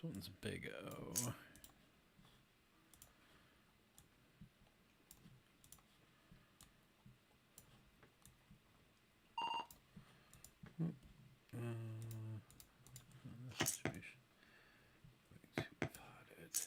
one's big O. This situation. We've had it.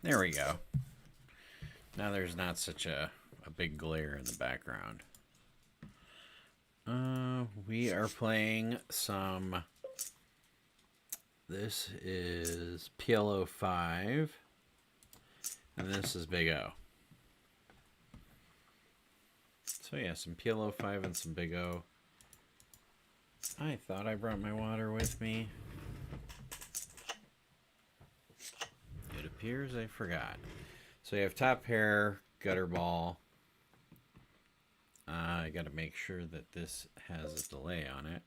There we go. Now there's not such a big glare in the background. We are playing some... This is PLO5. And this is Big O. So yeah, some PLO5 and some Big O. I thought I brought my water with me. It appears I forgot. So you have top pair, gutter ball. I got to make sure that this has a delay on it.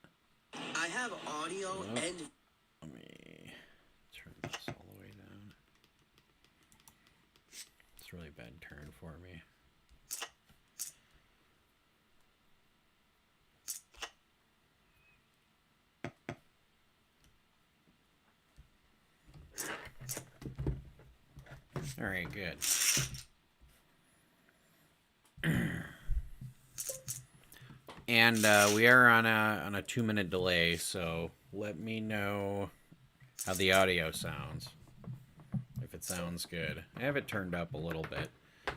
I have audio and... Let me turn this all the way down. It's a really bad turn for me. All right, good. And we are on a 2-minute delay, so let me know how the audio sounds. If it sounds good. I have it turned up a little bit,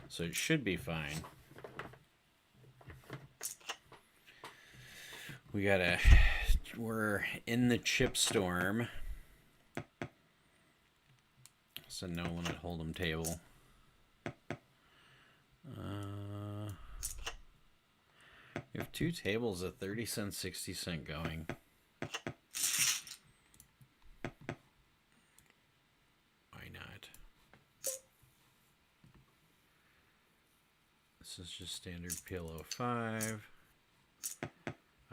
so it should be fine. We're in the chip storm. It's a no limit hold'em table. We have two tables at 30 cents, 60 cent going. Why not? This is just standard PLO5. I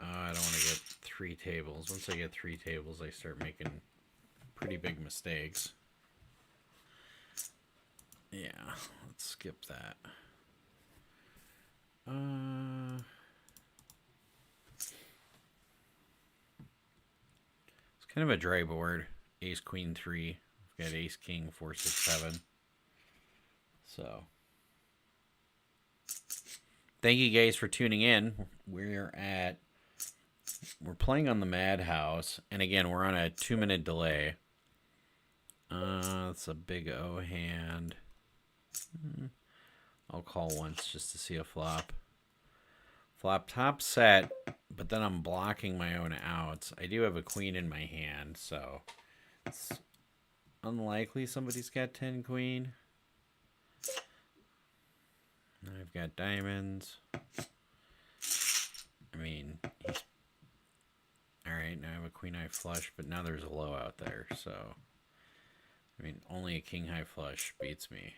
don't want to get 3 tables. Once I get 3 tables, I start making pretty big mistakes. Yeah, let's skip that. It's kind of a dry board. Ace, Queen, 3. We've got Ace, King, 4, 6, 7. So, thank you guys for tuning in. We're playing on the Madhouse, and again, we're on a 2-minute delay. It's a Big O hand. I'll call once just to see a flop. Flop top set, but then I'm blocking my own outs. I do have a queen in my hand, so it's unlikely somebody's got 10 queen. And I've got diamonds. I mean, alright, now I have a queen high flush, but now there's a low out there, so I mean, only a king high flush beats me.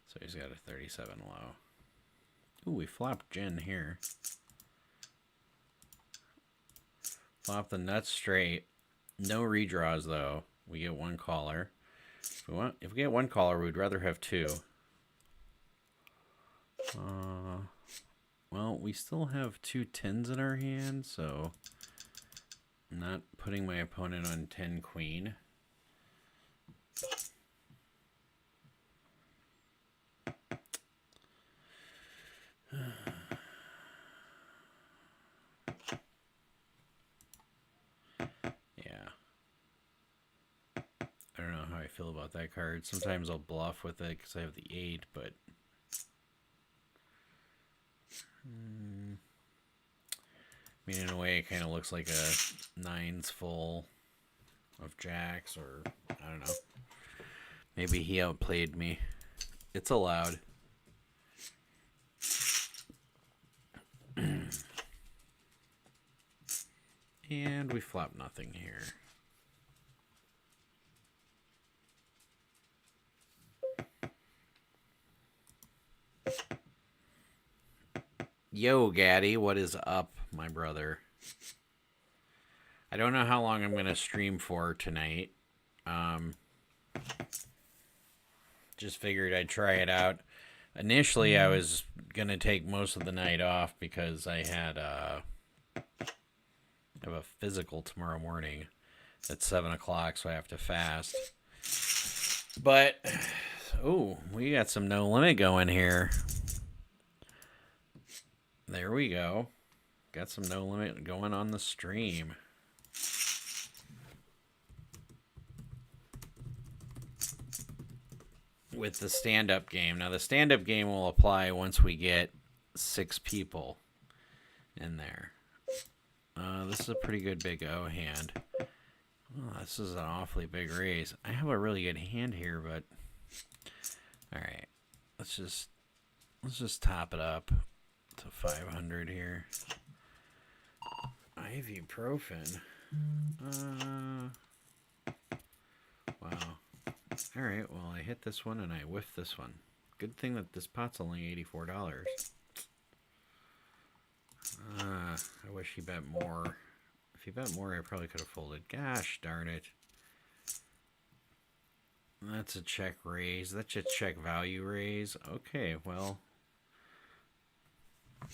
So he's got a 37 low. Ooh, we flopped Jen here. Flop the nuts straight. No redraws though. We get 1 caller. If we get 1 caller, we'd rather have 2. Well, we still have 2 10s in our hand, so I'm not putting my opponent on 10 queen. Yeah. I don't know how I feel about that card. Sometimes I'll bluff with it because I have the 8, but I mean, in a way, it kind of looks like a nines full of jacks, or I don't know. Maybe he outplayed me. It's allowed. And we flop nothing here. Yo, Gaddy, what is up, my brother? I don't know how long I'm going to stream for tonight. Just figured I'd try it out. Initially, I was going to take most of the night off because I had have a physical tomorrow morning at 7 o'clock, so I have to fast. But, oh, we got some no limit going here. There we go. Got some no limit going on the stream. With the stand-up game. Now, the stand-up game will apply once we get 6 people in there. This is a pretty good big O hand. Oh, this is an awfully big raise. I have a really good hand here, but all right. Let's just top it up to 500 here. Ibuprofen. Wow. All right. Well, I hit this one and I whiffed this one. Good thing that this pot's only $84. I wish he bet more. If he bet more, I probably could have folded. Gosh darn it. That's a check raise. That's a check value raise. Okay, well.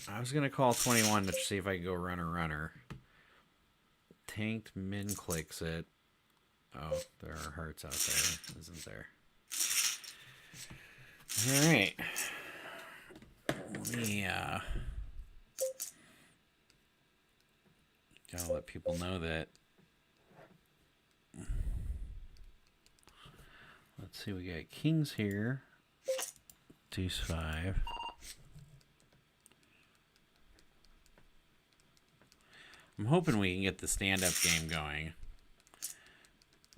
I was going to call 21 to see if I could go runner. Tanked min clicks it. Oh, there are hearts out there, isn't there? All right. Let me, gotta let people know that. Let's see, we got kings here. Deuce 5. I'm hoping we can get the stand-up game going,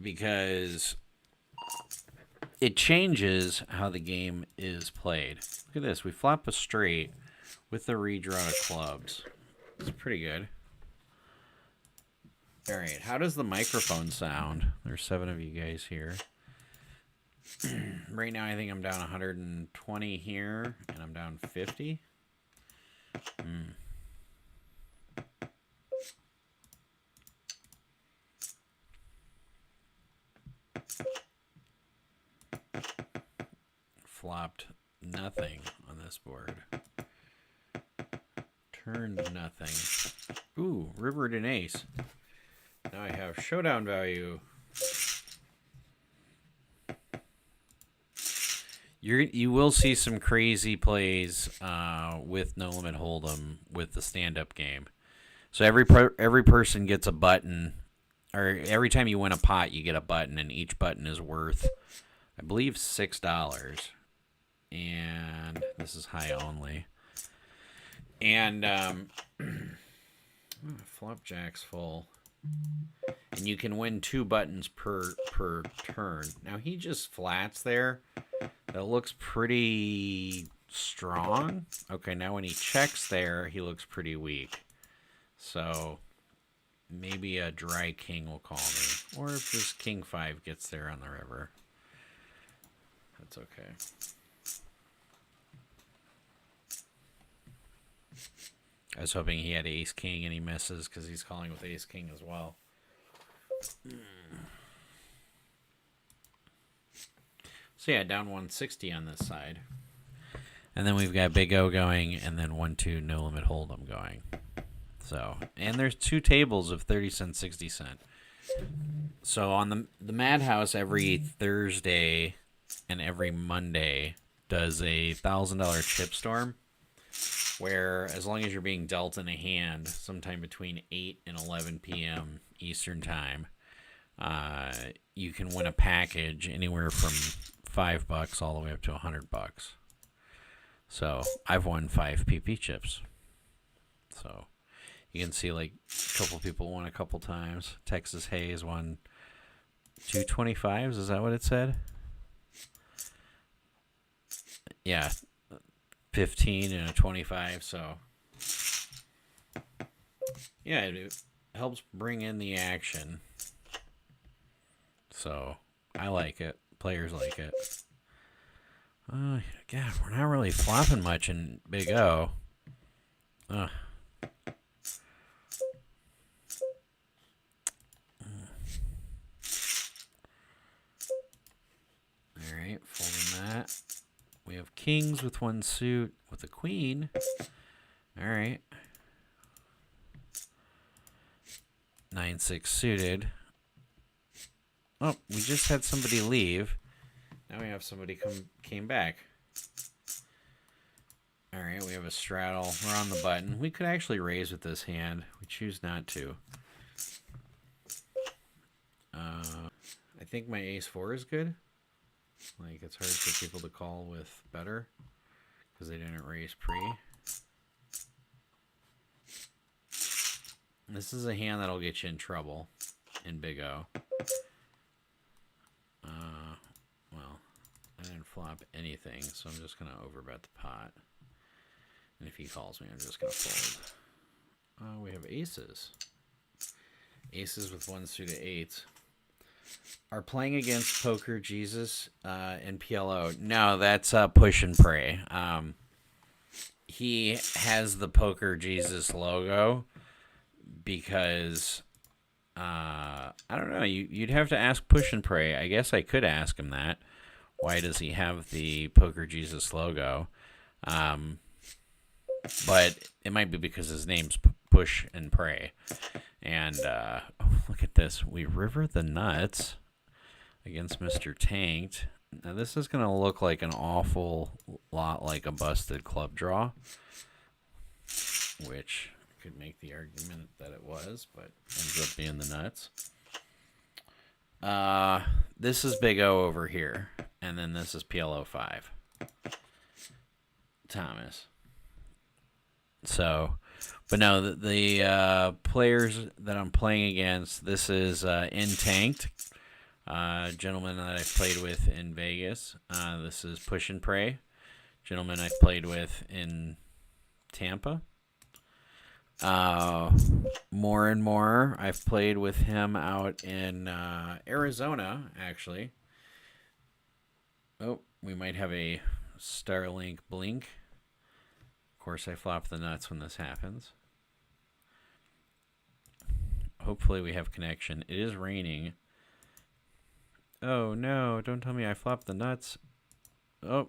because it changes how the game is played. Look at this. We flop a straight with the redraw of clubs. It's pretty good. All right. How does the microphone sound? There's 7 of you guys here. Right now, I think I'm down 120 here, and I'm down 50. Flopped nothing on this board. Turned nothing. Ooh, rivered an ace. Now I have showdown value. You will see some crazy plays with No Limit Hold'em with the stand-up game. So every person gets a button, or every time you win a pot, you get a button, and each button is worth, I believe, $6. And this is high only. And flopjack's full. And you can win 2 buttons per turn. Now he just flats there. That looks pretty strong. Okay, now when he checks there, he looks pretty weak. So maybe a dry king will call me. Or if this king 5 gets there on the river. That's okay. I was hoping he had ace king and he misses because he's calling with ace king as well. So yeah, down 160 on this side. And then we've got Big O going, and then 1-2 No Limit Hold'em going. So, and there's 2 tables of 30 cent, 60 cent. So on the Madhouse every Thursday and every Monday does a $1,000 chip storm, where as long as you're being dealt in a hand sometime between 8 and 11 p.m. Eastern time, you can win a package anywhere from $5 all the way up to $100. So I've won 5 PP chips. So You can see like a couple people won a couple times. Texas Hayes won 225s. Is that what it said? Yeah, 15 and a 25. So yeah, it helps bring in the action. So I like it. Players like it. God, we're not really flopping much in Big O. All right, folding that. We have kings with one suit with a queen. All right. 9-6 suited. Oh, we just had somebody leave. Now we have somebody came back. All right, we have a straddle. We're on the button. We could actually raise with this hand. We choose not to. I think my ace-4 is good. Like, it's hard for people to call with better because they didn't raise pre. This is a hand that'll get you in trouble in Big O. Well, I didn't flop anything, so I'm just going to overbet the pot. And if he calls me, I'm just going to fold. We have aces. Aces with one suit of eights. Are playing against Poker Jesus and PLO. No, that's Push and Pray. He has the Poker Jesus logo because I don't know. You'd have to ask Push and Pray. I guess I could ask him that. Why does he have the Poker Jesus logo? But it might be because his name's Push and Pray. And look at this. We river the nuts against Mr. Tanked. Now this is going to look like an awful lot like a busted club draw, which could make the argument that it was, but ends up being the nuts. This is Big O over here, and then this is PLO5. Thomas. So, but no, the players that I'm playing against, this is Intanked, gentleman that I've played with in Vegas. This is Push and Pray, gentleman I've played with in Tampa. More and more, I've played with him out in Arizona, actually. Oh, we might have a Starlink blink. Of course, I flop the nuts when this happens. Hopefully we have connection. It is raining. Oh, no. Don't tell me I flopped the nuts. Oh.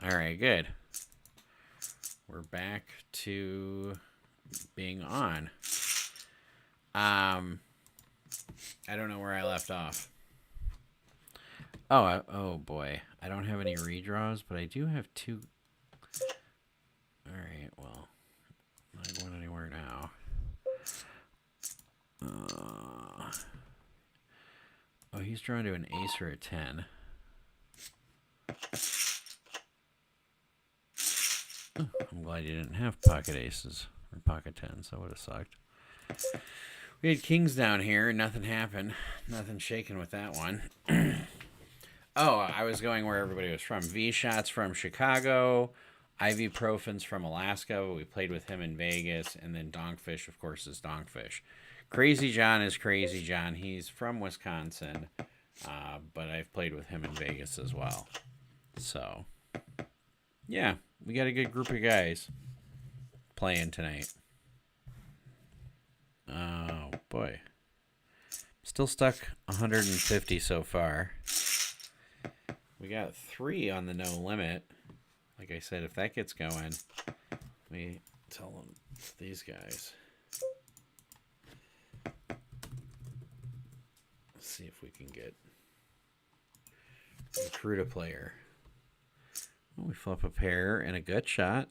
All right, good. We're back to being on. I don't know where I left off. Oh boy. I don't have any redraws, but I do have two. All right, well, I'm not going anywhere now. Oh, he's drawn to an ace or a 10. Oh, I'm glad you didn't have pocket aces or pocket 10s. That would have sucked. We had kings down here. Nothing happened. Nothing shaking with that one. Oh, I was going where everybody was from. V-Shots from Chicago. Ibuprofen's from Alaska. We played with him in Vegas. And then Donkfish, of course, is Donkfish. Crazy John is Crazy John. He's from Wisconsin. But I've played with him in Vegas as well. So, yeah. We got a good group of guys playing tonight. Oh, boy. Still stuck 150 so far. We got 3 on the no limit. Like I said, if that gets going, let me tell them these guys. Let's see if we can recruit a player. Oh, we flip a pair and a gut shot.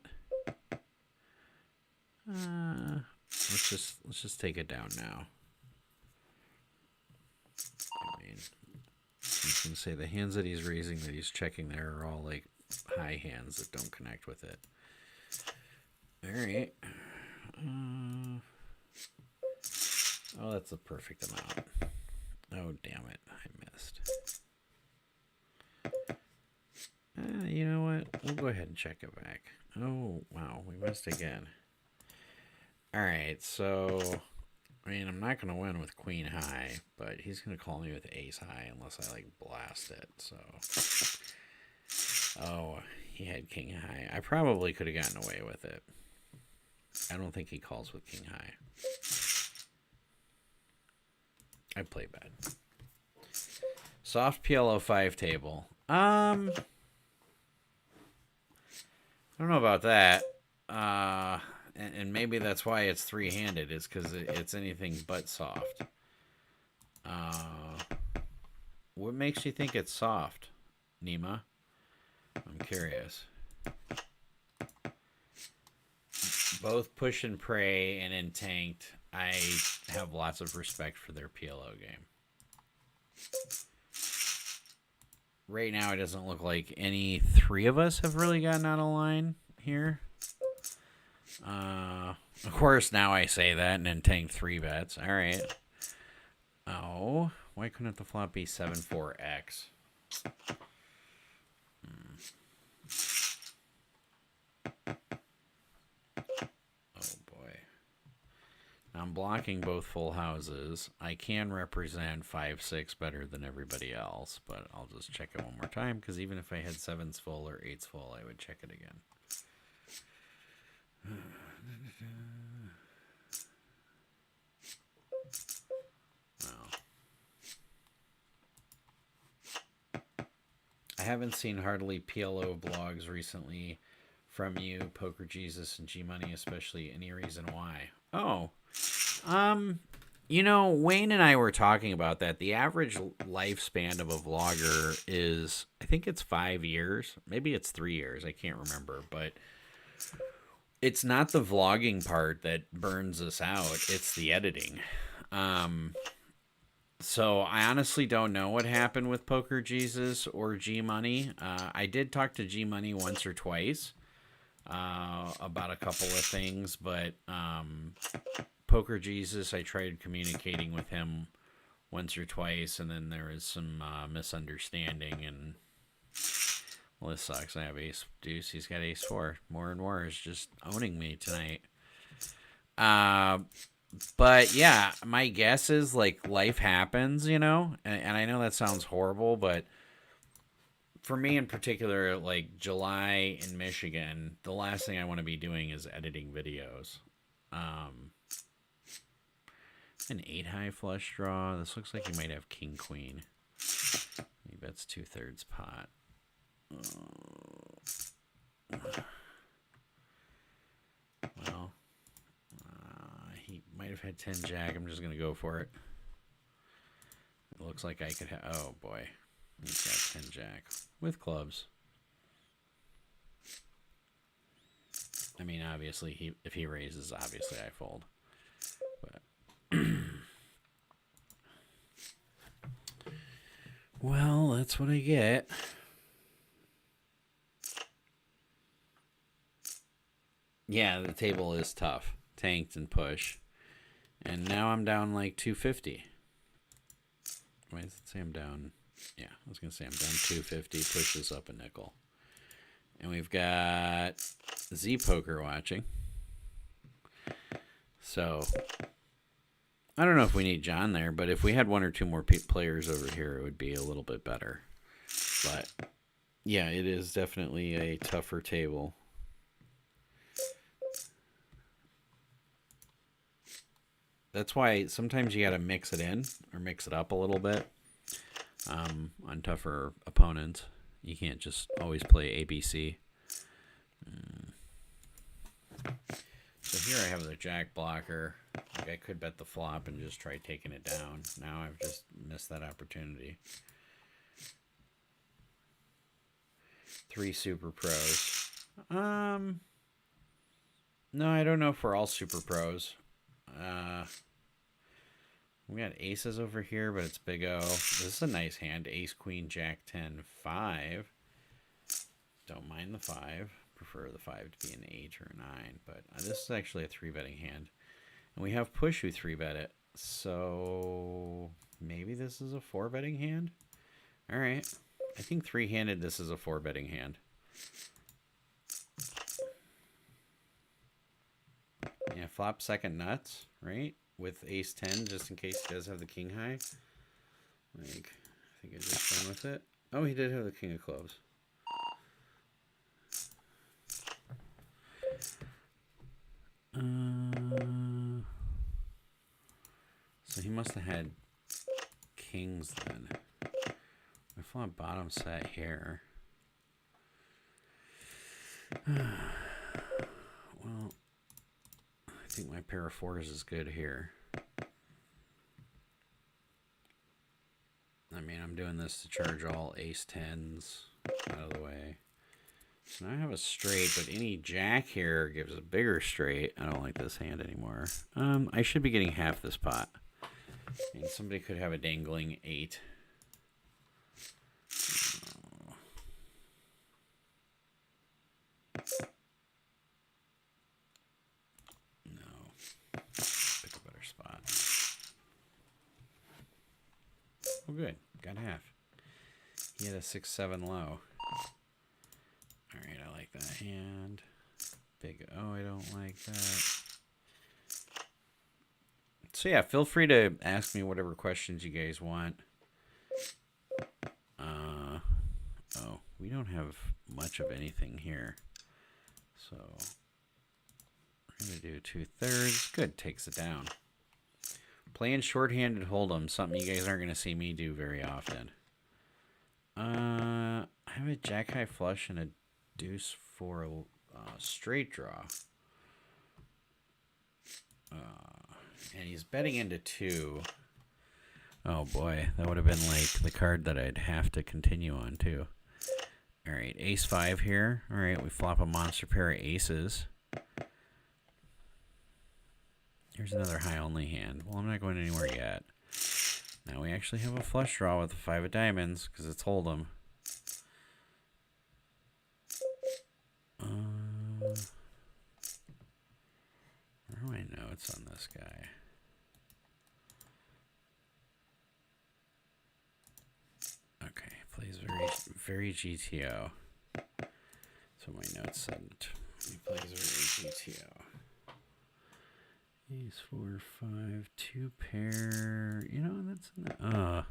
Let's just take it down now. I mean, I was gonna say the hands that he's raising, that he's checking there, are all like high hands that don't connect with it. All right. Oh, that's the perfect amount. Oh, damn it. I missed. You know what? We'll go ahead and check it back. Oh, wow. We missed again. Alright, so... I mean, I'm not going to win with queen high, but he's going to call me with ace high unless I, like, blast it, so... Oh, he had king high. I probably could have gotten away with it. I don't think he calls with king high. I play bad. Soft PLO5 table. I don't know about that. And maybe that's why it's three-handed, is because it's anything but soft. What makes you think it's soft, Nima? I'm curious. Both push and pray and in tanked. I have lots of respect for their PLO game. Right now, it doesn't look like any three of us have really gotten out of line here. Of course, now I say that and then tank 3 bets. All right. Oh, why couldn't the flop be 7-4-X? Oh, boy. Now I'm blocking both full houses. I can represent 5-6 better than everybody else, but I'll just check it one more time, because even if I had 7s full or 8s full, I would check it again. Well, I haven't seen hardly PLO blogs recently from you, Poker Jesus and G Money, especially. Any reason why? Oh, you know, Wayne and I were talking about that. The average lifespan of a vlogger is, I think it's 5 years. Maybe it's 3 years. I can't remember, but it's not the vlogging part that burns us out. It's the editing. So I honestly don't know what happened with Poker Jesus or G Money. I did talk to G Money once or twice about a couple of things, but Poker Jesus, I tried communicating with him once or twice, and then there was some misunderstanding, and well, this sucks. I have ace deuce. He's got ace 4. More and more is just owning me tonight. But yeah, my guess is like life happens, you know, and I know that sounds horrible, but for me in particular, like July in Michigan, the last thing I want to be doing is editing videos. An 8 high flush draw. This looks like he might have king queen. He bets 2/3 pot. Well, he might have had 10 jack. I'm just gonna go for it. It looks like I could have. Oh boy, he's got 10 jack with clubs. I mean, obviously, if he raises, obviously I fold. But well, that's what I get. Yeah, the table is tough. Tanked and push. And now I'm down like 250. Wait, does it say I'm down? Yeah, I was going to say I'm down 250. Pushes up a nickel. And we've got Z Poker watching. So, I don't know if we need John there, but if we had 1 or 2 more players over here, it would be a little bit better. But, yeah, it is definitely a tougher table. That's why sometimes you got to mix it in or mix it up a little bit on tougher opponents. You can't just always play ABC. So here I have the jack blocker. Like I could bet the flop and just try taking it down. Now I've just missed that opportunity. 3 super pros. No, I don't know if we're all super pros. We got aces over here, but it's big O. This is a nice hand. Ace, queen, jack, 10, 5. Don't mind the 5. prefer the 5 to be an 8 or a 9, but this is actually a 3-betting hand. And we have push who 3-bet it, so maybe this is a 4-betting hand? Alright, I think 3-handed this is a 4-betting hand. Yeah, flop second nuts, right? With ace 10, just in case he does have the king high. Like, I think I just done with it. Oh, he did have the king of clubs. So he must have had kings then. I flop bottom set here. Well, I think my pair of 4s is good here. I mean, I'm doing this to charge all ace 10s out of the way. So now I have a straight, but any jack here gives a bigger straight. I don't like this hand anymore. I should be getting half this pot. And somebody could have a dangling 8. No. Pick a better spot. Oh, good. Got half. He had a 6-7 low. Alright, I like that hand. Big O, I don't like that. So yeah, feel free to ask me whatever questions you guys want. Oh, we don't have much of anything here. So we're going to do 2/3. Good, takes it down. Playing shorthanded hold'em, something you guys aren't going to see me do very often. I have a jack high flush and a deuce for a straight draw. And he's betting into 2. Oh boy, that would have been like the card that I'd have to continue on too. Alright, ace 5 here. Alright, we flop a monster pair of aces. Here's another high only hand. Well, I'm not going anywhere yet. Now we actually have a flush draw with the 5 of diamonds because it's hold'em. Where are my notes on this guy? Okay, plays very GTO. So my notes said he plays very GTO. Ace 4, 5, 2 pair. You know, that's not.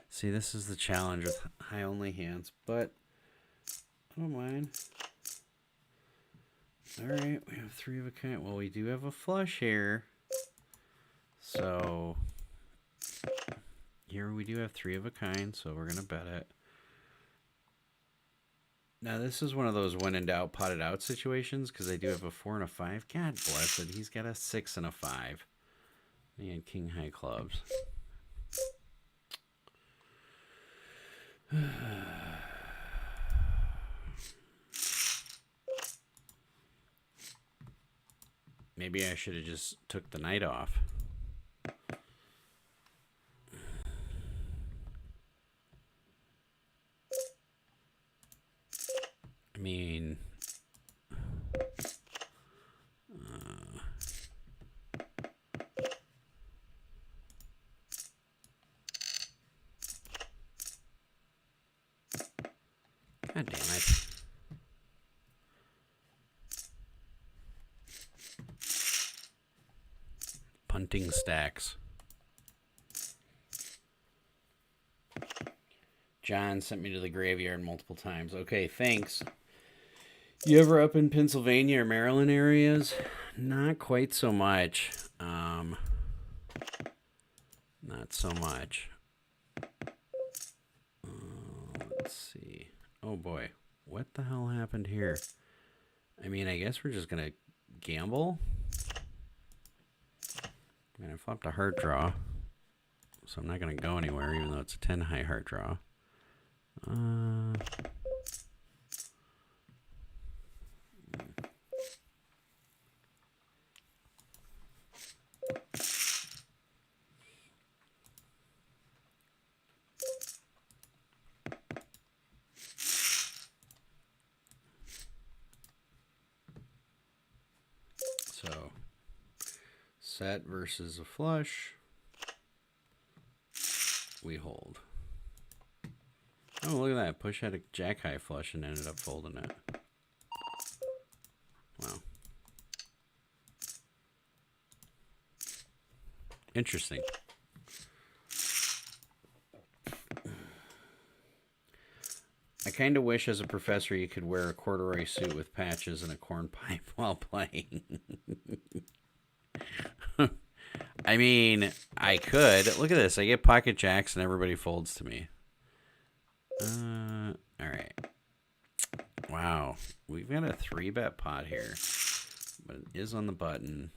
See, this is the challenge with high only hands, but I don't mind. Alright, we have 3 of a kind. Well, we do have a flush here. So here we do have 3 of a kind, so we're going to bet it. Now, this is one of those when in doubt, pot it out situations, because I do have a 4 and a 5. God bless it. He's got a 6 and a 5. He had king high clubs. Maybe I should have just took the knight off. I mean, God damn it. Punting stacks. John sent me to the graveyard multiple times. Okay, thanks. You ever up in Pennsylvania or Maryland areas? Not quite so much. Not so much. Let's see. Oh boy, what the hell happened here? I mean, I guess we're just gonna gamble. I mean, I flopped a heart draw, so I'm not gonna go anywhere, even though it's a 10 high heart draw. Set versus a flush. We hold. Oh, look at that. Push had a jack high flush and ended up folding it. Wow. Interesting. I kind of wish as a professor you could wear a corduroy suit with patches and a corn pipe while playing. I mean, I could. Look at this. I get pocket jacks and everybody folds to me. All right. Wow. We've got a 3-bet pot here. But it is on the button.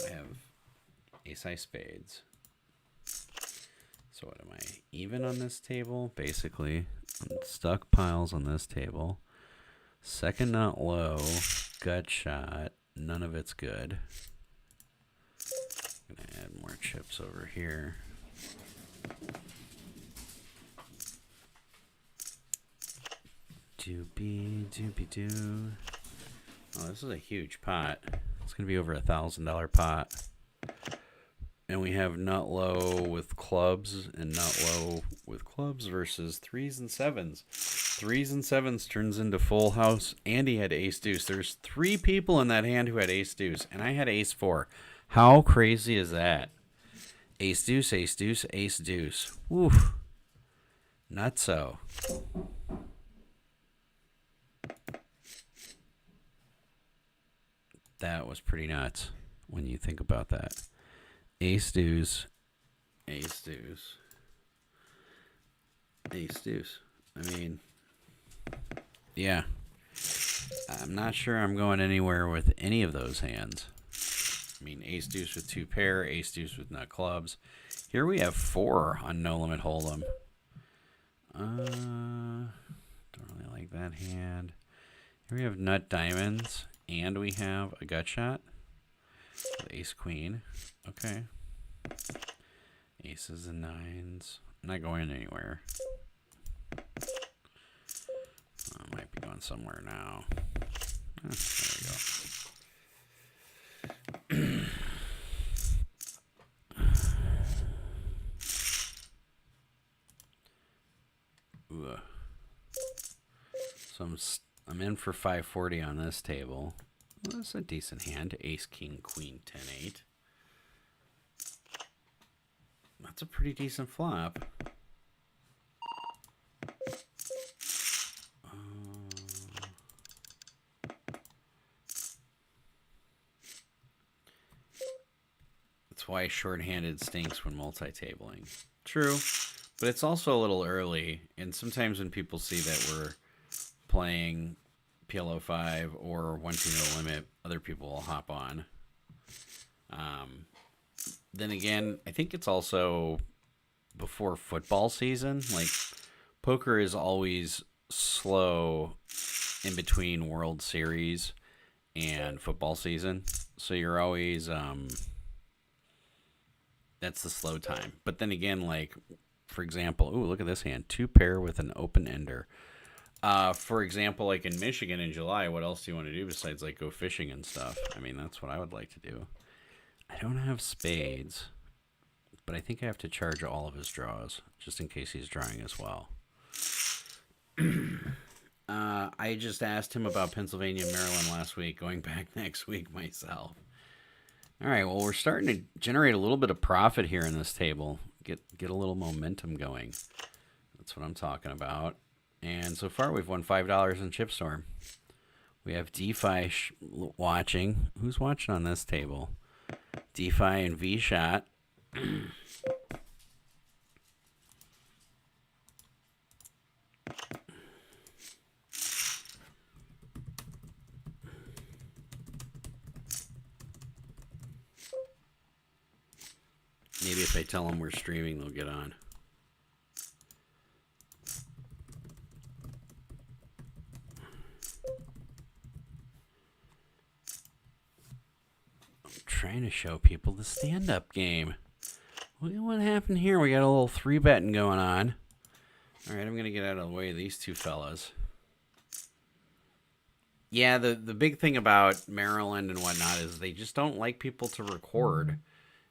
I have ace-high spades. So what am I? Even on this table? Basically. Stuck piles on this table. Second nut low. Gut shot. None of it's good. I'm going to add more chips over here. Doobie doobie doo. Oh, this is a huge pot. It's going to be over $1,000 pot. And we have nut low with clubs and nut low with clubs versus 3s and 7s. 3s and 7s turns into full house. Andy had ace deuce. There's 3 people in that hand who had ace deuce, and I had ace 4. How crazy is that? Ace deuce, ace deuce, ace deuce. Woof. Nutso. That was pretty nuts when you think about that. Ace deuce, ace deuce, ace deuce. I mean, yeah. I'm not sure I'm going anywhere with any of those hands. I mean, ace deuce with 2 pair, ace deuce with nut clubs. Here we have 4 on no limit hold'em. Don't really like that hand. Here we have nut diamonds, and we have a gut shot. Ace queen. Okay. Aces and 9s. Not going anywhere. Oh, might be going somewhere now. Oh, there we go. So I'm in for 540 on this table. Well, that's a decent hand. Ace, king, queen, 10, 8. That's a pretty decent flop. That's why short-handed stinks when multi-tabling. True, but it's also a little early, and sometimes when people see that we're playing PLO5 or 1-2 no limit, other people will hop on. Then again, I think it's also before football season. Like, poker is always slow in between World Series and football season. So you're always, that's the slow time. But then again, like, for example, ooh, look at this hand. 2 pair with an open ender. For example, like in Michigan in July, what else do you want to do besides like go fishing and stuff? I mean, that's what I would like to do. I don't have spades, but I think I have to charge all of his draws just in case he's drawing as well. I just asked him about Pennsylvania and Maryland last week, going back next week myself. All right, well, we're starting to generate a little bit of profit here in this table. Get a little momentum going. That's what I'm talking about. And so far, we've won $5 in Chipstorm. We have DeFi watching. Who's watching on this table? DeFi and V-Shot. Maybe if I tell them we're streaming, they'll get on. Trying to show people the stand-up game. Look at what happened here. We got a little 3-betting going on. All right, I'm going to get out of the way of these two fellas. Yeah, the big thing about Maryland and whatnot is they just don't like people to record.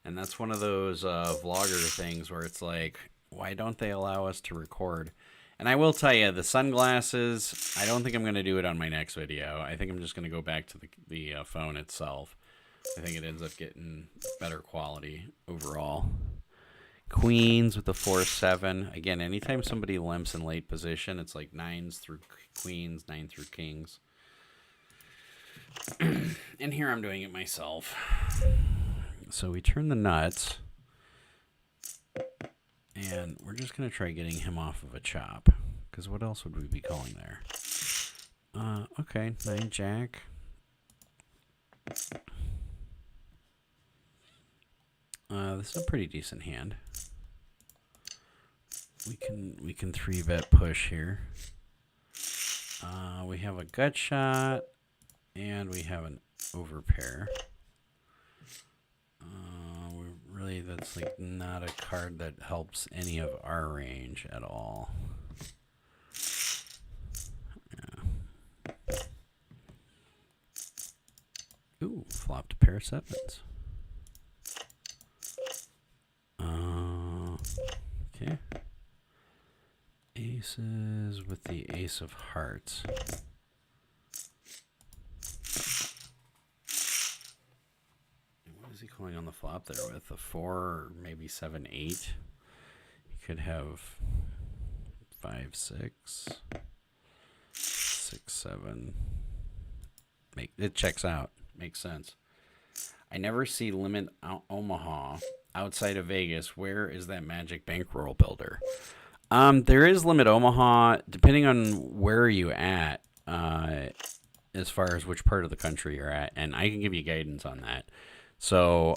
And that's one of those vlogger things where it's like, why don't they allow us to record? And I will tell you, the sunglasses, I don't think I'm going to do it on my next video. I think I'm just going to go back to the phone itself. I think it ends up getting better quality overall. Queens with the 4-7. Again, anytime somebody limps in late position, it's like 9s through queens, 9 through kings. And here I'm doing it myself. So we turn the nuts. And we're just going to try getting him off of a chop. Because what else would we be calling there? Okay, 9 jack. This is a pretty decent hand. We can 3-bet push here. We have a gut shot, and we have an overpair. Really, that's like not a card that helps any of our range at all. Yeah. Ooh, flopped a pair of 7s. Okay. Aces with the ace of hearts. What is he calling on the flop there with? A 4 or maybe 7-8? You could have 5-6, 6-7. It checks out. Makes sense. I never see limit Omaha outside of Vegas. Where is that magic bankroll builder? There is limit Omaha, depending on where you at, as far as which part of the country you're at, and I can give you guidance on that. So,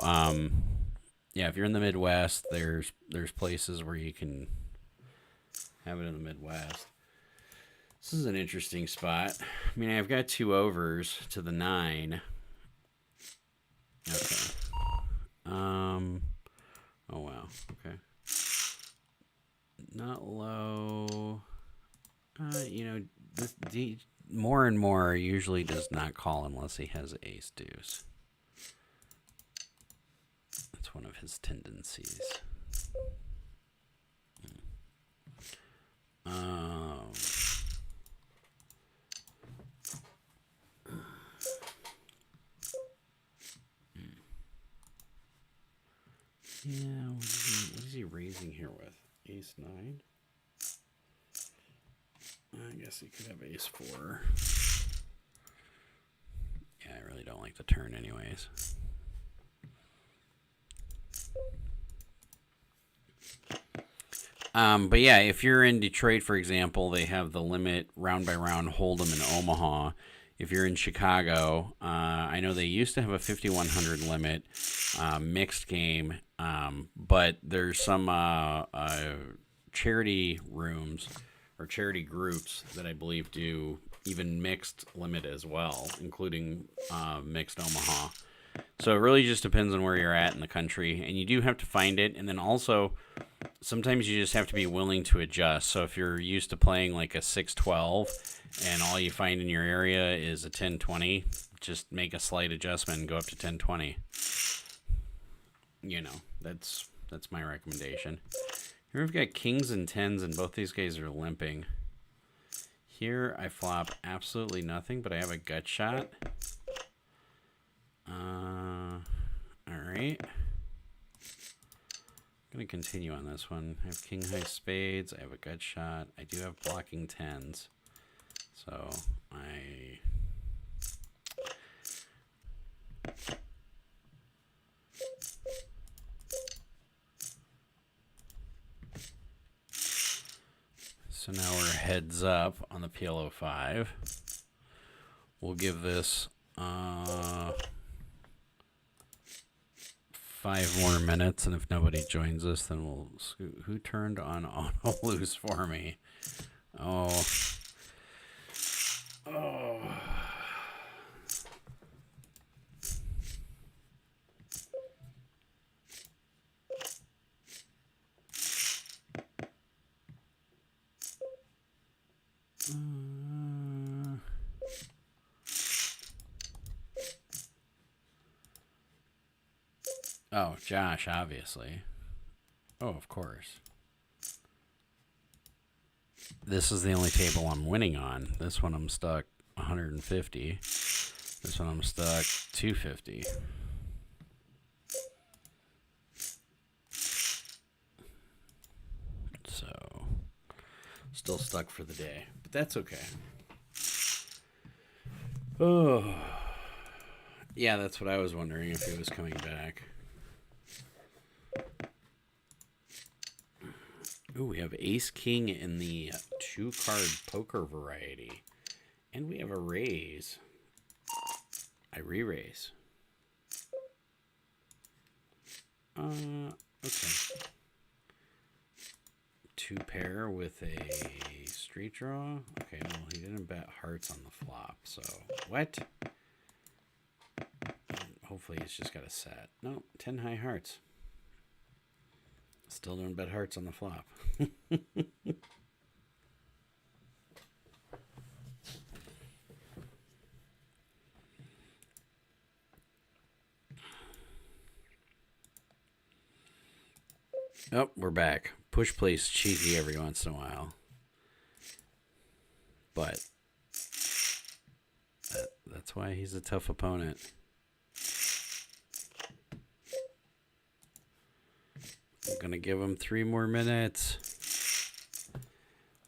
yeah, if you're in the Midwest, there's places where you can have it in the Midwest. This is an interesting spot. I mean, I've got 2 overs to the 9. Okay. Oh wow. Okay. Not low. You know, more and more usually does not call unless he has ace deuce. That's one of his tendencies. Yeah, what is he raising here with? Ace 9? I guess he could have ace 4. Yeah, I really don't like the turn anyways. But yeah, if you're in Detroit, for example, they have the limit round by round hold'em in Omaha. If you're in Chicago, I know they used to have a 5,100 limit mixed game, but there's some charity rooms or charity groups that I believe do even mixed limit as well, including mixed Omaha. So it really just depends on where you're at in the country, and you do have to find it, and then also sometimes you just have to be willing to adjust. So if you're used to playing like a 6-12 and all you find in your area is a 10-20, just make a slight adjustment and go up to 10-20. You know, that's my recommendation. Here we've got kings and 10s, and both these guys are limping. Here I flop absolutely nothing, but I have a gut shot. Alright. I'm going to continue on this one. I have king high spades. I have a gut shot. I do have blocking 10s. So So now we're heads up on the PLO5. We'll give this 5 more minutes, and if nobody joins us, then we'll scoot. Who turned on auto loose for me? Oh. Oh, Josh, obviously. Oh, of course. This is the only table I'm winning on. This one I'm stuck 150. This one I'm stuck 250. So, still stuck for the day. But that's okay. Oh. Yeah, that's what I was wondering, if he was coming back. Ooh, we have Ace King in the 2-card poker variety. And we have a raise. I re-raise. Okay. 2 pair with a street draw. Okay, well, he didn't bet hearts on the flop, so what? Hopefully he's just got a set. No, 10 high hearts. Still don't bet hearts on the flop. Oh, we're back. Push plays cheeky every once in a while. But that's why he's a tough opponent. I'm going to give him 3 more minutes.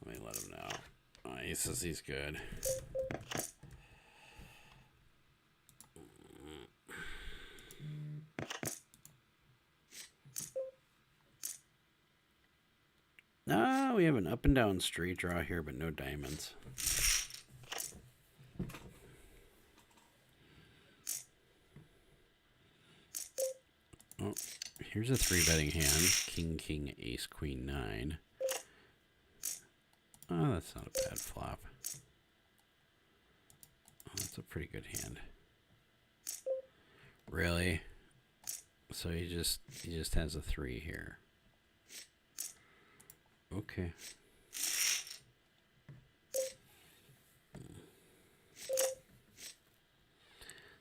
Let me let him know. Oh, he says he's good. Ah, we have an up and down straight draw here, but no diamonds. Oh, here's a 3-betting hand. King, king, ace, queen, 9. Oh, that's not a bad flop. Oh, that's a pretty good hand. Really? So he just has a 3 here. Okay.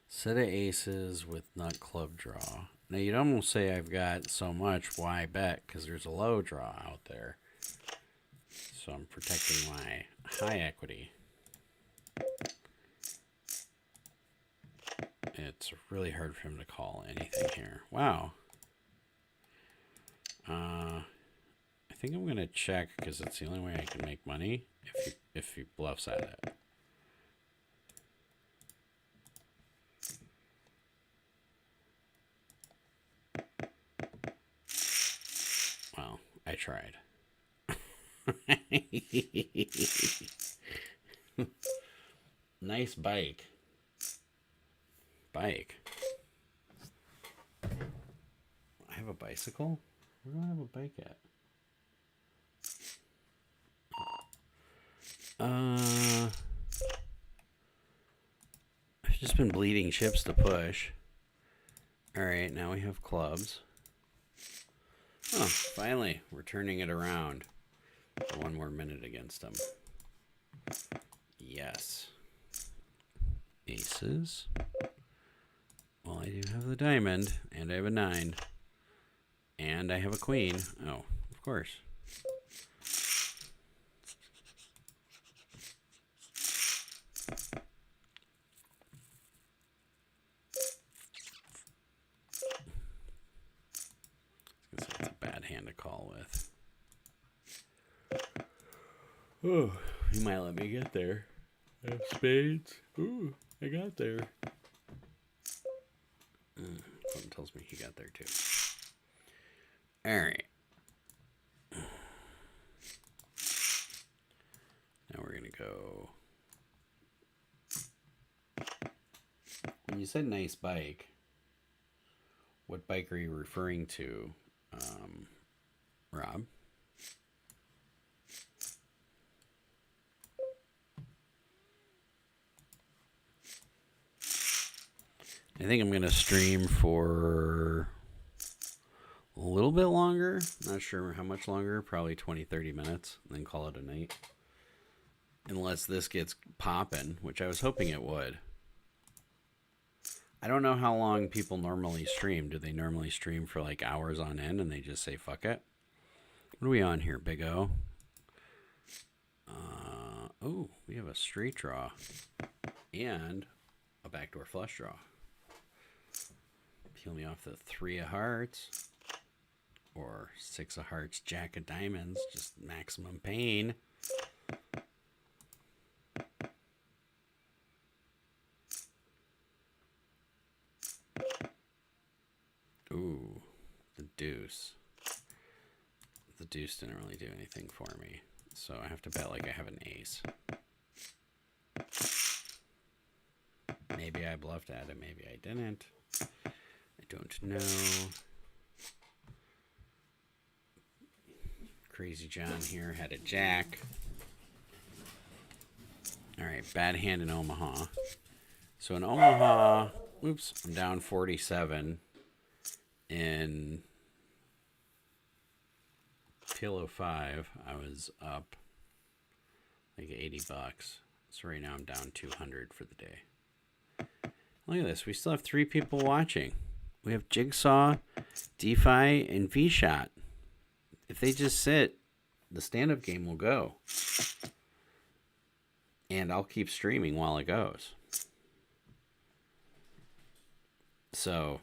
Set of aces with nut club draw. Now you'd almost say I've got so much, why bet? Because there's a low draw out there. So I'm protecting my high equity. It's really hard for him to call anything here. Wow. I think I'm going to check because it's the only way I can make money if he bluffs at it. Well, I tried. Nice bike. Bike. I have a bicycle? Where do I have a bike at? I've just been bleeding chips to push. Alright, now we have clubs. Oh, finally, we're turning it around. 1 more minute against them. Yes. Aces. Well, I do have the diamond, and I have a 9. And I have a queen. Oh, of course. It's a bad hand to call with. Oh, he might let me get there. I have spades. Ooh, I got there. Something tells me he got there too. All right. Now we're going to go. When you said nice bike, what bike are you referring to, Rob? I think I'm going to stream for a little bit longer. Not sure how much longer. Probably 20, 30 minutes. And then call it a night. Unless this gets popping, which I was hoping it would. I don't know how long people normally stream. Do they normally stream for like hours on end and they just say fuck it? What are we on here, Big O? Oh, we have a straight draw and a backdoor flush draw. Peel me off the 3 of hearts or 6 of hearts, jack of diamonds, just maximum pain. Ooh, the deuce. The deuce didn't really do anything for me, so I have to bet like I have an ace. Maybe I bluffed at it, maybe I didn't. I don't know. Crazy John here had a jack. Alright, bad hand in Omaha. So in Omaha, oops, I'm down 47. In PLO5, I was up like $80. So right now I'm down 200 for the day. Look at this. We still have 3 people watching. We have Jigsaw, DeFi, and V-Shot. If they just sit, the stand-up game will go. And I'll keep streaming while it goes. So,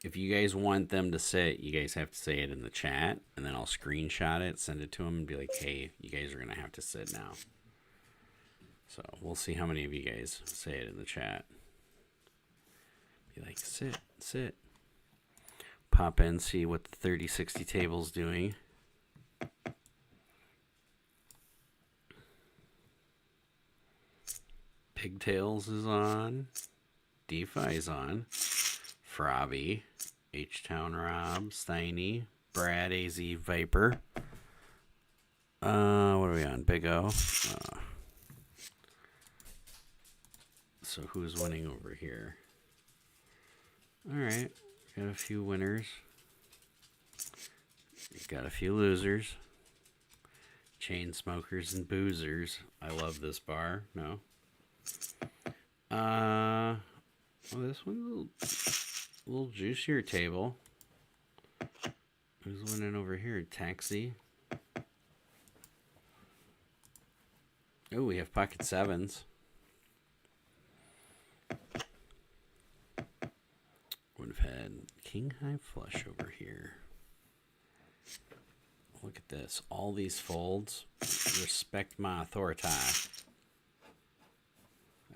if you guys want them to sit, you guys have to say it in the chat. And then I'll screenshot it, send it to them, and be like, hey, you guys are going to have to sit now. So, we'll see how many of you guys say it in the chat. Be like, sit, sit. Pop in, see what the 3060 table's doing. Pigtails is on. DeFi's on. Frobby. H-Town Rob. Steiny. Brad AZ Viper. What are we on? Big O. So who's winning over here? Alright. Got a few winners. Got a few losers. Chain smokers and boozers. I love this bar. No. Well, this one's a little juicier table. Who's winning over here? Taxi. Oh, we have pocket sevens. Would have had king high flush over here. Look at this. All these folds. Respect my authority.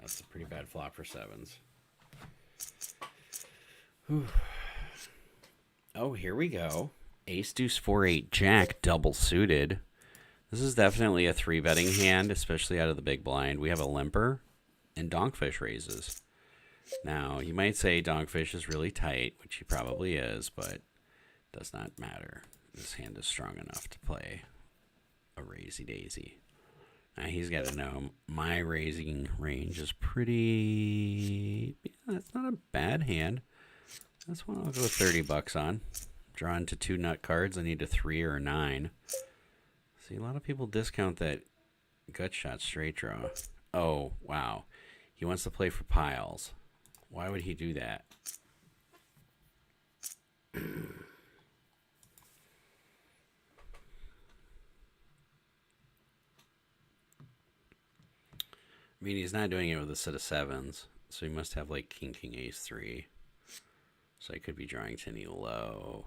That's a pretty bad flop for sevens. Whew. Oh, here we go. Ace, deuce, 4, 8, jack, double suited. This is definitely a 3-betting hand, especially out of the big blind. We have a limper and donkfish raises. Now, you might say donkfish is really tight, which he probably is, but does not matter. This hand is strong enough to play a raisey daisy. Now, he's got to know my raising range is pretty... Yeah, that's not a bad hand. That's one I'll go $30 on. Drawn to 2 nut cards. I need a 3 or a 9. See, a lot of people discount that gut shot straight draw. Oh, wow. He wants to play for piles. Why would he do that? I mean, he's not doing it with a set of sevens, so he must have like king, king, ace, 3. So I could be drawing to any low.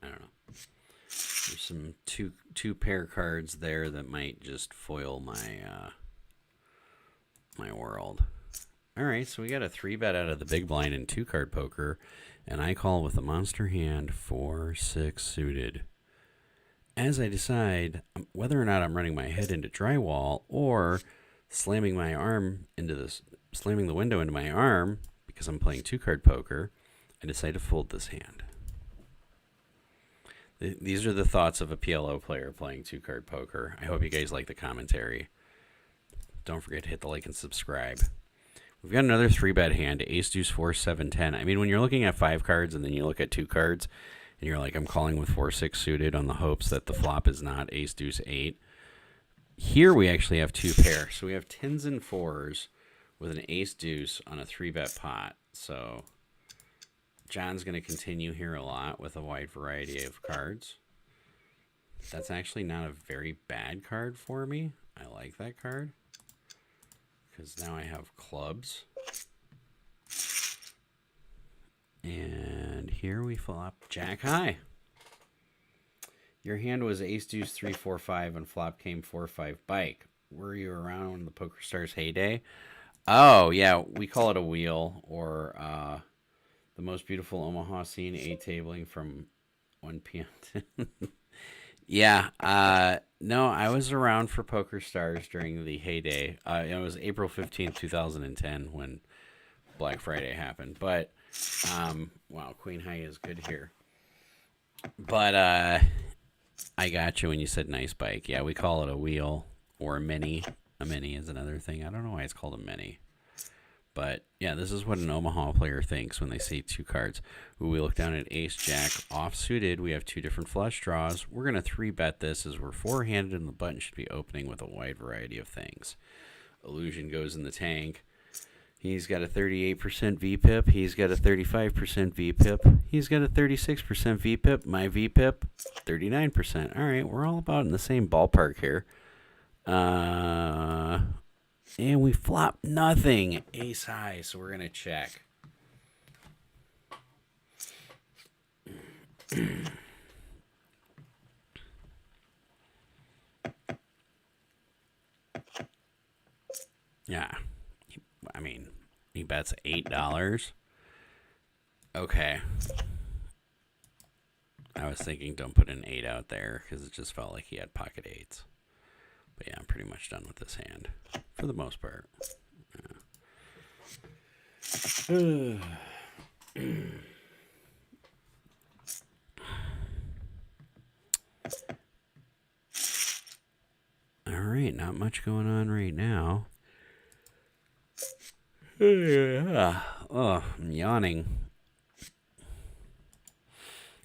I don't know. There's some two pair cards there that might just foil my my world. All right, so we got a 3-bet out of the big blind in 2-card poker, and I call with a monster hand 4-6 suited. As I decide whether or not I'm running my head into drywall or slamming my arm into this, slamming the window into my arm because I'm playing 2-card poker, I decide to fold this hand. These are the thoughts of a PLO player playing 2-card poker. I hope you guys like the commentary. Don't forget to hit the like and subscribe. We've got another 3-bet hand, ace, deuce, 4, 7, 10. I mean, when you're looking at 5 cards and then you look at 2 cards and you're like, I'm calling with 4-6 suited on the hopes that the flop is not ace, deuce, 8. Here we actually have two pairs. So we have 10s and 4s with an ace deuce on a 3-bet pot. So John's going to continue here a lot with a wide variety of cards. That's actually not a very bad card for me. I like that card because now I have clubs. And here we flop jack high. Your hand was ace deuce 3 4 5 and flop came 4 5 bike. Were you around when the Poker Stars heyday? Oh yeah, we call it a wheel, or the most beautiful Omaha scene, a tabling from 1 p.m. Yeah, no, I was around for Poker Stars during the heyday. It was April 15th, 2010 when Black Friday happened. But wow, Queen High is good here. But I got you when you said nice bike. Yeah, we call it a wheel or a mini. A mini is another thing. I don't know why it's called a mini. But yeah, this is what an Omaha player thinks when they see two cards. Ooh, we look down at ace jack off suited. We have two different flush draws. We're going to 3-bet this as we're four-handed and the button should be opening with a wide variety of things. Illusion goes in the tank. He's got a 38% VPIP. He's got a 35% VPIP. He's got a 36% VPIP. My VPIP, 39%. All right, we're all about in the same ballpark here. And we flop nothing. Ace high, so we're going to check. Yeah. I mean, he bets $8. Okay. I was thinking don't put an 8 out there because it just felt like he had pocket 8s. But yeah, I'm pretty much done with this hand for the most part. Yeah. All right, not much going on right now. Oh, I'm yawning.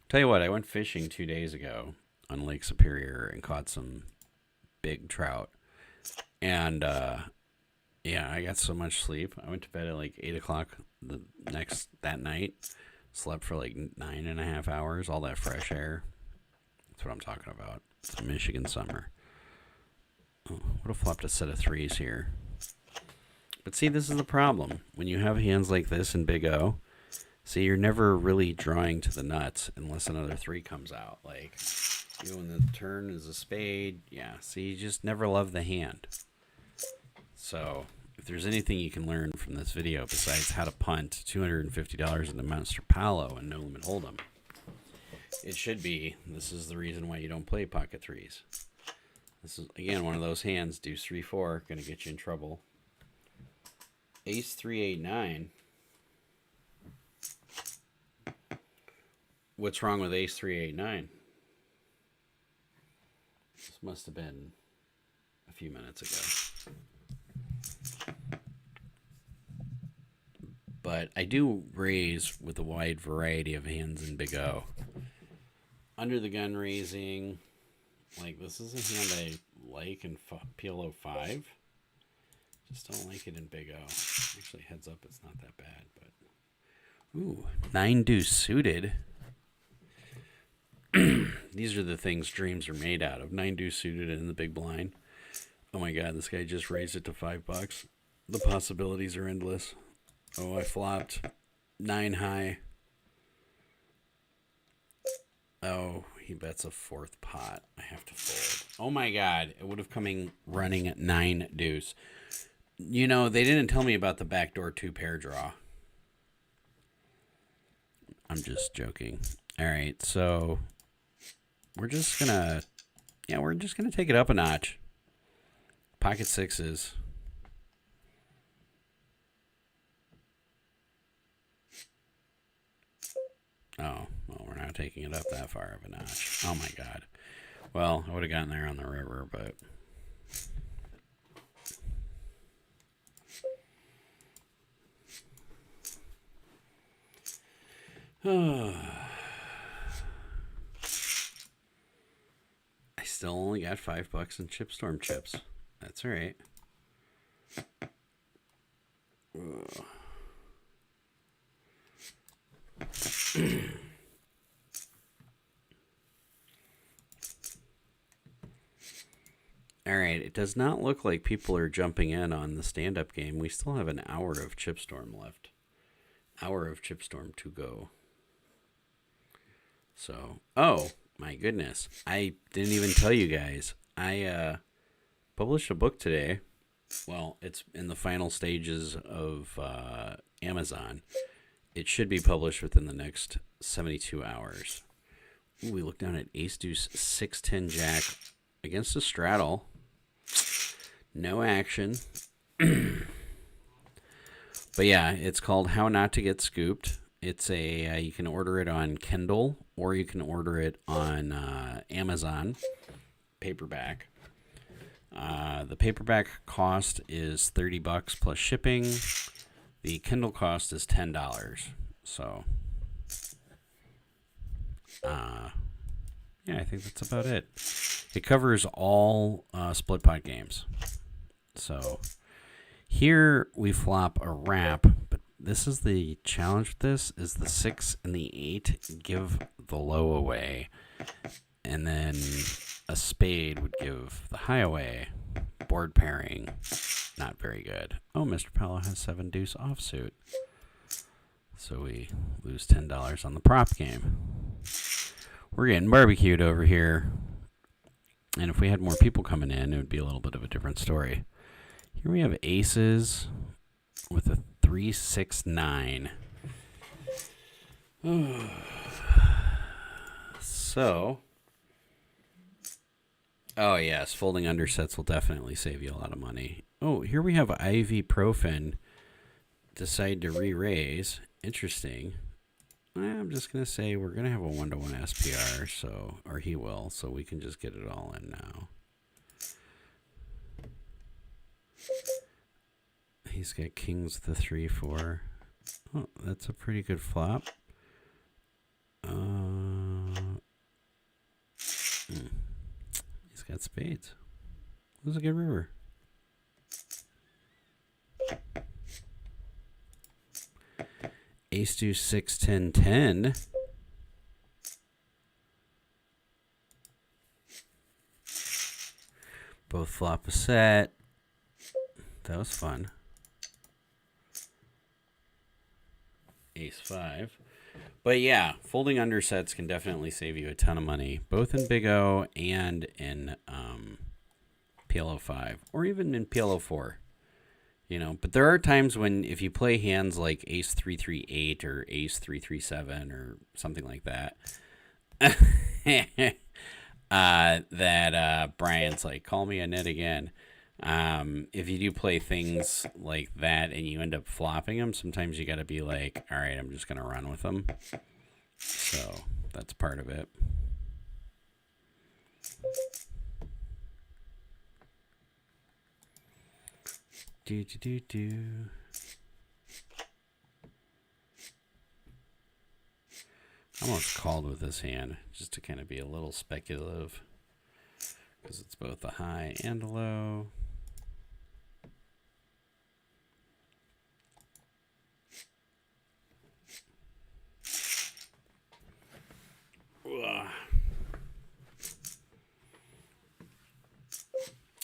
Tell you what, I went fishing 2 days ago on Lake Superior and caught some big trout. And yeah, I got so much sleep. I went to bed at like 8 o'clock that night. Slept for like 9.5 hours. All that fresh air. That's what I'm talking about. It's a Michigan summer. Oh, would have flopped a set of 3s here. But see, this is the problem. When you have hands like this in Big O, see, you're never really drawing to the nuts unless another 3 comes out. Like, even when the turn is a spade, yeah. See, you just never love the hand. So, if there's anything you can learn from this video besides how to punt $250 into Monster Palo and No Limit Hold'em, it should be, this is the reason why you don't play pocket 3s. This is, again, one of those hands, deuce 3-4, going to get you in trouble. Ace 3-8-9. What's wrong with ace 3-8-9? This must have been a few minutes ago. But I do raise with a wide variety of hands in Big O. Under the gun raising, like this is a hand I like in PLO5. Just don't like it in Big O. Actually, heads up, it's not that bad. But ooh, 9 deuce suited. These are the things dreams are made out of. 9 deuce suited in the big blind. Oh my god, this guy just raised it to $5. The possibilities are endless. Oh, I flopped 9 high. Oh, he bets a 4th pot. I have to fold. Oh my god, it would have come in running at 9 deuce. You know, they didn't tell me about the backdoor 2-pair draw. I'm just joking. All right, so we're just gonna take it up a notch. Pocket 6s. Oh, well, we're not taking it up that far of a notch. Oh my god. Well, I would have gotten there on the river, but I still only got $5 in Chipstorm chips. That's all right. All right, it does not look like people are jumping in on the stand-up game. We still have an hour of Chipstorm left. Hour of Chipstorm to go. So, oh my goodness. I didn't even tell you guys. I published a book today. Well, it's in the final stages of Amazon. It should be published within the next 72 hours. Ooh, we look down at Ace Deuce 6-10 Jack against a straddle. No action. But yeah, it's called How Not to Get Scooped. It's a you can order it on Kindle or you can order it on Amazon paperback. The paperback cost is $30 plus shipping. The Kindle cost is $10. So, yeah, I think that's about it. It covers all split pot games. So here we flop a wrap, but this is the challenge with this is the 6 and the 8 give the low away, and then a spade would give the high away. Board pairing, not very good. Oh, Mr. Paolo has 7 deuce offsuit. So we lose $10 on the prop game. We're getting barbecued over here. And if we had more people coming in, it would be a little bit of a different story. Here we have aces with a 3-6-9. So, oh yes, folding undersets will definitely save you a lot of money. Oh, here we have ibuprofen decide to re-raise. Interesting. I'm just going to say we're going to have a 1-to-1 SPR, so, or he will, so we can just get it all in now. He's got kings with the 3-4. Oh, that's a pretty good flop. He's got spades. This is a good river. Ace deuce 6-10-10. Both flop a set. That was fun. Ace 5. But yeah, folding undersets can definitely save you a ton of money, both in Big O and in PLO5, or even in PLO4. You know, but there are times when if you play hands like Ace 3-3-8 or Ace 3-3-7 or something like that, that Brian's like, call me a nit again. If you do play things like that and you end up flopping them, sometimes you got to be like, all right, I'm just going to run with them. So that's part of it. I almost called with this hand just to kind of be a little speculative because it's both a high and a low.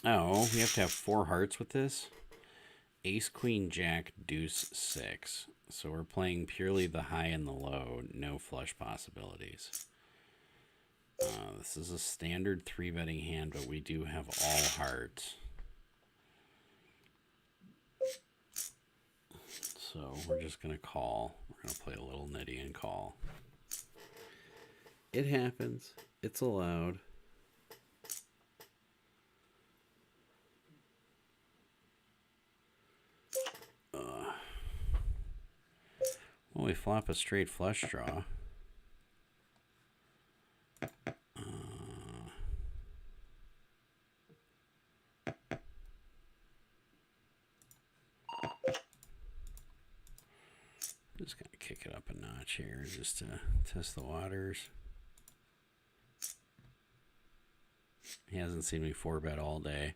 Oh, we have to have 4 hearts with this. Ace, Queen, Jack, Deuce, 6. So we're playing purely the high and the low, no flush possibilities. This is a standard 3-betting hand, but we do have all hearts. So we're just going to call. We're going to play a little nitty and call. It happens. It's allowed. Well, we flop a straight flush draw. Just gonna kick it up a notch here just to test the waters. He hasn't seen me 4-bet all day.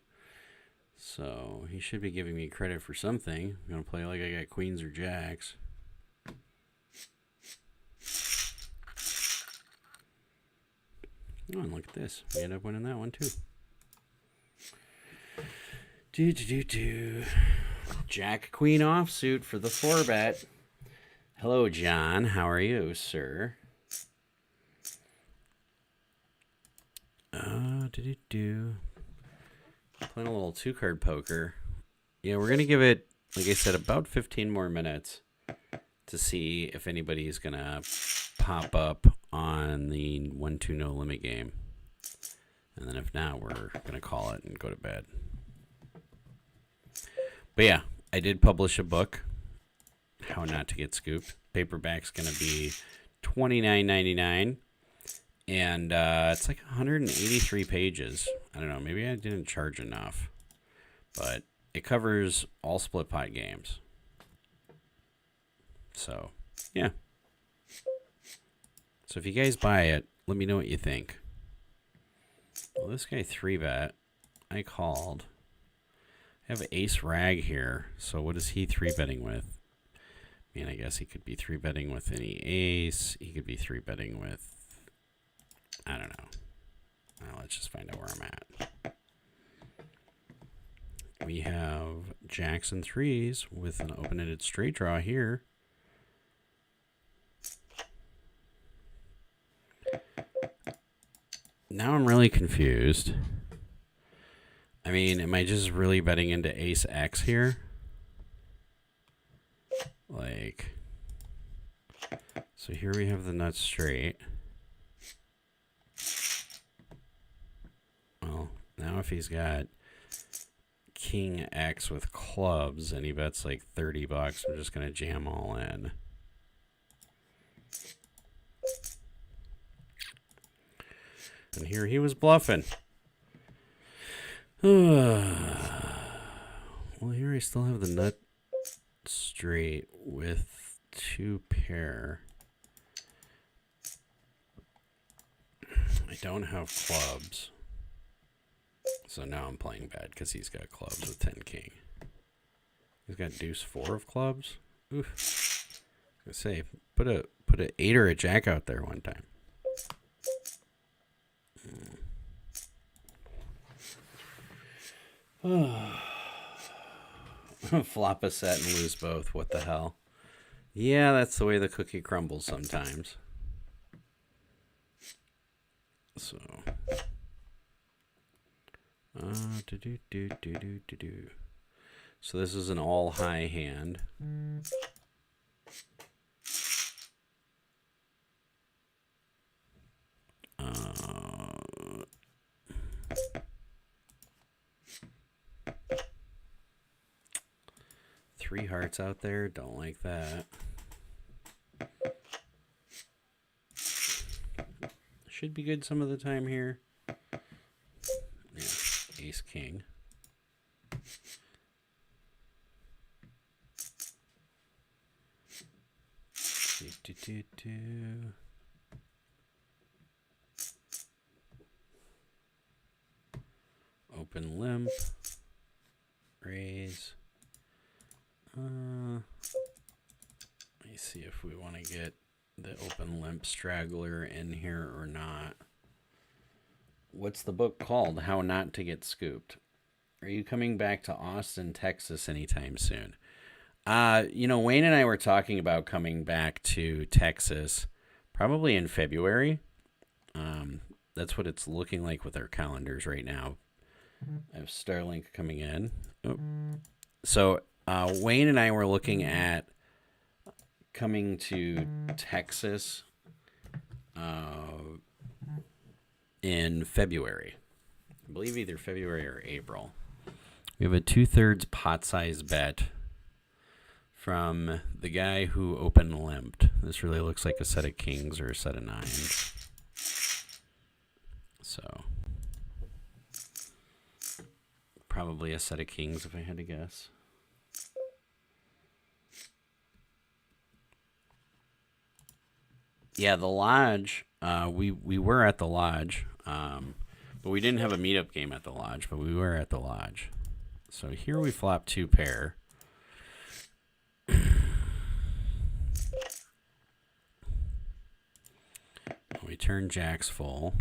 So he should be giving me credit for something. I'm going to play like I got queens or jacks. Oh, and look at this. We end up winning that one too. Jack queen offsuit for the 4-bet. Hello, John. How are you, sir? Playing a little 2-card poker. Yeah, we're going to give it, like I said, about 15 more minutes to see if anybody's going to pop up on the 1-2 no limit game. And then if not, we're going to call it and go to bed. But yeah, I did publish a book, How Not to Get Scooped. Paperback's going to be $29.99. And it's like 183 pages. I don't know, maybe I didn't charge enough. But it covers all split pot games. So, yeah. So if you guys buy it, let me know what you think. Well, this guy 3-bet. I called. I have ace rag here. So what is he 3-betting with? I mean, I guess he could be 3-betting with any ace. He could be 3-betting with... I don't know. Well, let's just find out where I'm at. We have jacks and 3s with an open-ended straight draw here. Now I'm really confused. I mean, am I just really betting into ace X here? Like, so here we have the nuts straight. Well, now if he's got king X with clubs and he bets like 30 bucks, I'm just going to jam all in. And here he was bluffing. Well, here I still have the nut straight with 2 pair. I don't have clubs. So now I'm playing bad because he's got clubs with 10 king. He's got deuce 4 of clubs. Oof. I was gonna say, put a 8 or a jack out there one time. Flop a set and lose both. What the hell? Yeah, that's the way the cookie crumbles sometimes. So, so this is an all high hand. Three hearts out there. Don't like that. Should be good some of the time here. Yeah, ace king. Open limp. Raise. Let me see if we want to get the open limp straggler in here or not. What's the book called? How Not to Get Scooped. Are you coming back to Austin, Texas anytime soon? You know, Wayne and I were talking about coming back to Texas probably in February. That's what it's looking like with our calendars right now. I have Starlink coming in. Oh. So Wayne and I were looking at coming to Texas in February. I believe either February or April. We have a 2/3 pot size bet from the guy who open limped. This really looks like a set of kings or a set of nines. So probably a set of kings if I had to guess. Yeah, the lodge, we were at the lodge, but But we didn't have a meetup game at the lodge, but we were at the lodge. So here we flop 2 pair. We turn jacks full.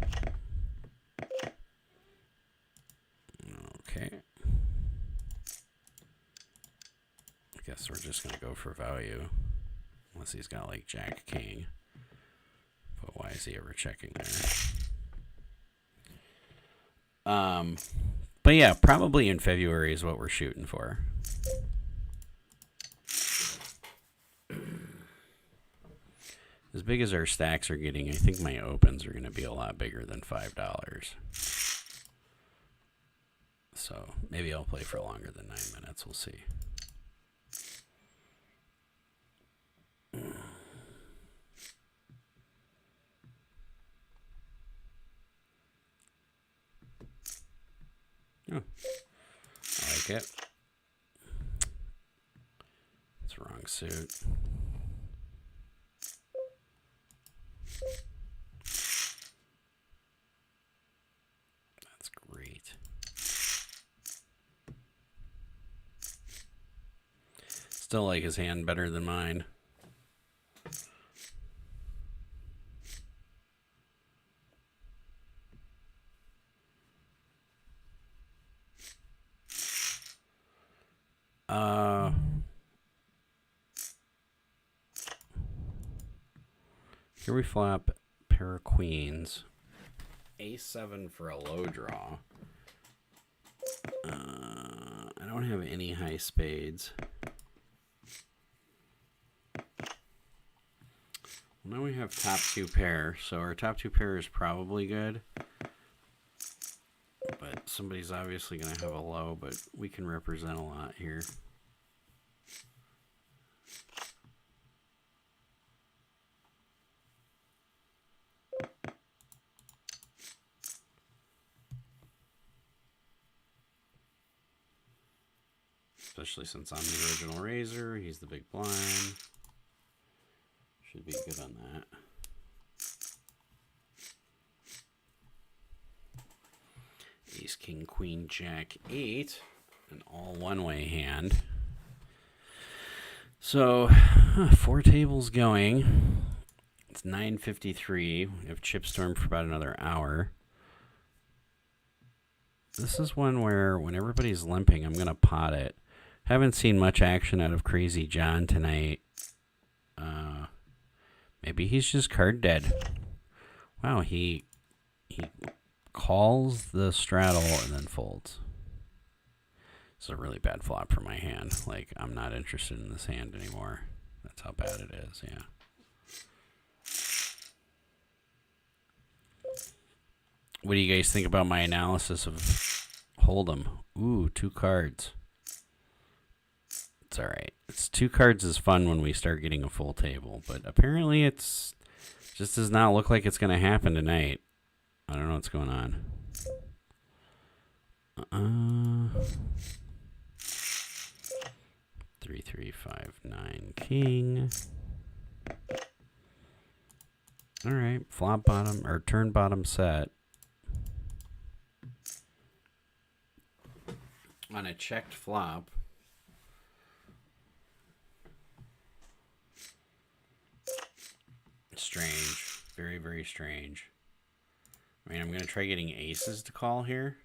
Okay. I guess we're just going to go for value. Unless he's got like jack king. But why is he ever checking there? But yeah, probably in February is what we're shooting for. As big as our stacks are getting, I think my opens are going to be a lot bigger than $5. So maybe I'll play for longer than 9 minutes. We'll see. Oh, I like it. It's the wrong suit. That's great. Still like his hand better than mine. Here we flop pair of queens. A7 for a low draw. I don't have any high spades. Well, now we have top 2 pair, so our top 2 pair is probably good. But somebody's obviously going to have a low, but we can represent a lot here. Especially since I'm the original raiser, he's the big blind. Should be good on that. Ace, king, queen, jack, 8. An all one-way hand. So, 4 tables going. It's 9:53. We have chip storm for about another hour. This is one where when everybody's limping, I'm going to pot it. Haven't seen much action out of Crazy John tonight. Maybe he's just card dead. Wow, he calls the straddle and then folds. It's a really bad flop for my hand. Like, I'm not interested in this hand anymore. That's how bad it is, yeah. What do you guys think about my analysis of Hold'em? Ooh, 2 cards. It's alright. It's 2 cards is fun when we start getting a full table, but apparently it's just does not look like it's going to happen tonight. I don't know what's going on. 3, 3, 5, 9, king. Alright, flop bottom, or turn bottom set. On a checked flop. Strange. Very, very strange. I mean, I'm going to try getting aces to call here.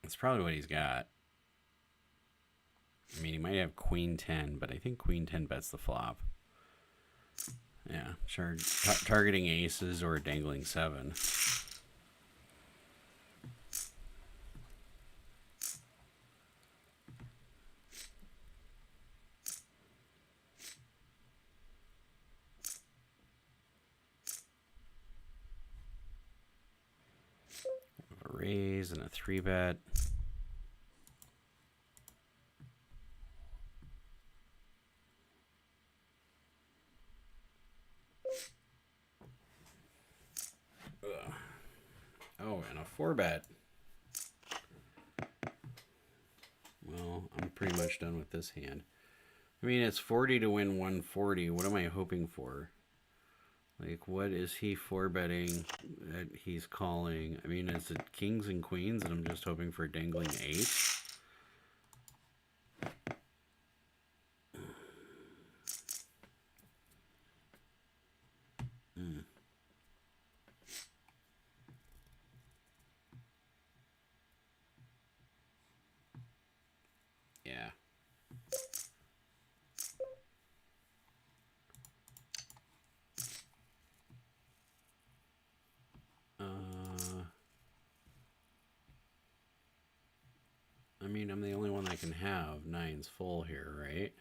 That's probably what he's got. I mean, he might have queen 10, but I think queen 10 bets the flop. Yeah, sure. Targeting aces or dangling 7. Raise and a 3-bet. Oh, and a 4-bet. Well, I'm pretty much done with this hand. I mean, it's 40 to win 140. What am I hoping for? Like, what is he four-betting that he's calling? I mean, is it kings and queens, and I'm just hoping for a dangling ace? Yeah. I mean, I'm the only one that can have nines full here, right?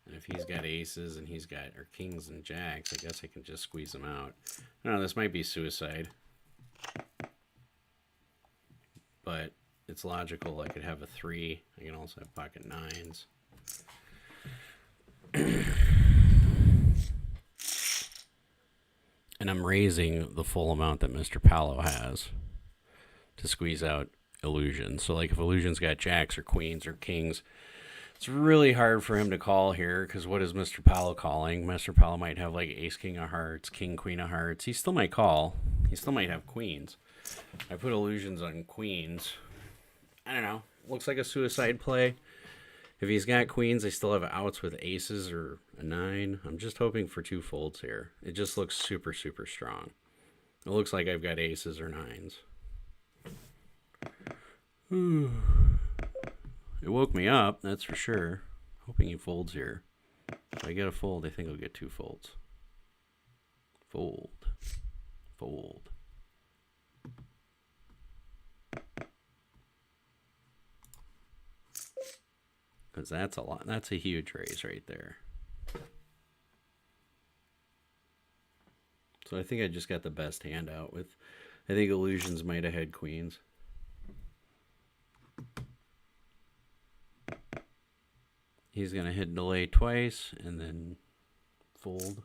And if he's got aces and he's got, or kings and jacks, I guess I can just squeeze them out. I don't know, this might be suicide. But it's logical. I could have a 3. I can also have pocket 9s. And I'm raising the full amount that Mr. Palo has to squeeze out illusions. So like if illusion's got jacks or queens or kings, it's really hard for him to call here, because what is Mr. Palo calling? Mr. Palo might have like ace king of hearts, king queen of hearts. He still might call. He still might have queens. I put illusions on queens. I don't know. Looks like a suicide play. If he's got queens, I still have outs with aces or a 9. I'm just hoping for 2 folds here. It just looks super, super strong. It looks like I've got aces or 9s. It woke me up, that's for sure. Hoping he folds here. If I get a fold, I think I'll get 2 folds. Fold. Fold. Because that's a lot. That's a huge raise right there. So I think I just got the best hand out with, I think illusions might have had queens. He's going to hit delay twice and then fold.